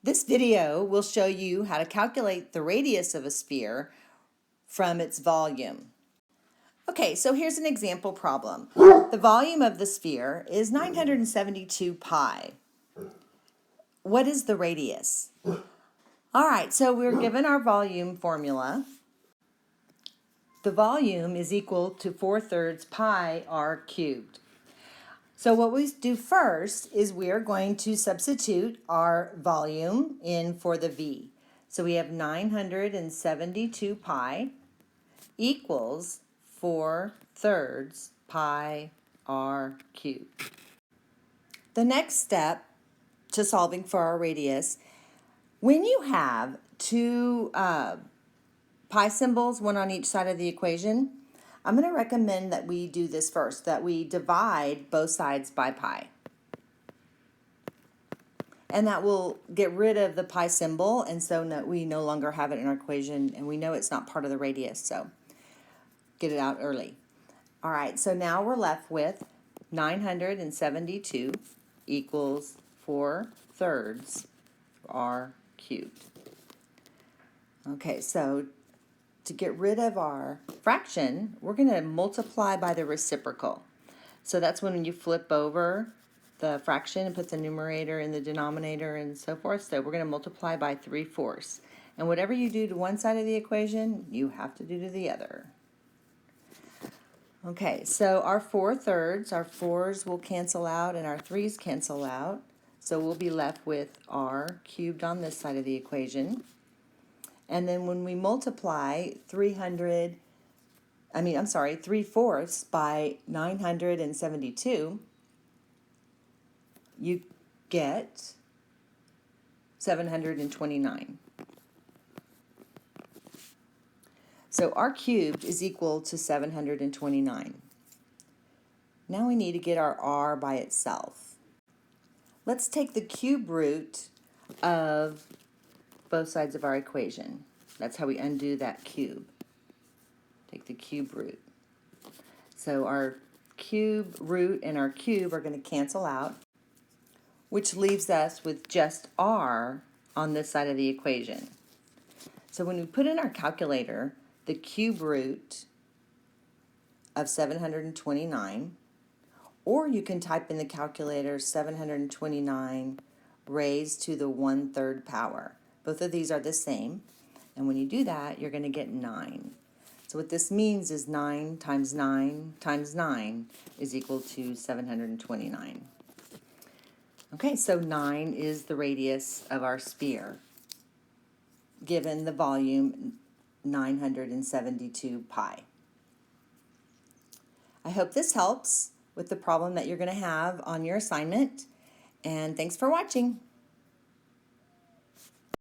This video will show you how to calculate the radius of a sphere from its volume. Okay, so here's an example problem. The volume of the sphere is 972 pi. What is the radius? All right, so we're given our volume formula. The volume is equal to 4/3 pi r cubed. So what we do first is we are going to substitute our volume in for the V. So we have 972 pi equals 4/3 pi r cubed. The next step to solving for our radius, when you have two pi symbols, one on each side of the equation, I'm going to recommend that we do this first, that we divide both sides by pi. And that will get rid of the pi symbol, and so we no longer have it in our equation, and we know it's not part of the radius, so get it out early. All right, so now we're left with 972 equals 4/3 r cubed. Okay, so to get rid of our fraction, we're going to multiply by the reciprocal. So that's when you flip over the fraction and put the numerator in the denominator and so forth. So we're going to multiply by 3/4. And whatever you do to one side of the equation, you have to do to the other. Okay, so our 4/3, our 4's will cancel out and our 3's cancel out. So we'll be left with r cubed on this side of the equation. And then when we multiply 3/4 by 972, you get 729. So r cubed is equal to 729. Now we need to get our r by itself. Let's take the cube root of both sides of our equation. That's how we undo that cube. Take the cube root. So our cube root and our cube are going to cancel out, which leaves us with just r on this side of the equation. So when we put in our calculator the cube root of 729, or you can type in the calculator 729 raised to the 1/3 power. Both of these are the same, and when you do that, you're going to get 9. So what this means is 9 times 9 times 9 is equal to 729. Okay, so 9 is the radius of our sphere, given the volume 972 pi. I hope this helps with the problem that you're going to have on your assignment, and thanks for watching.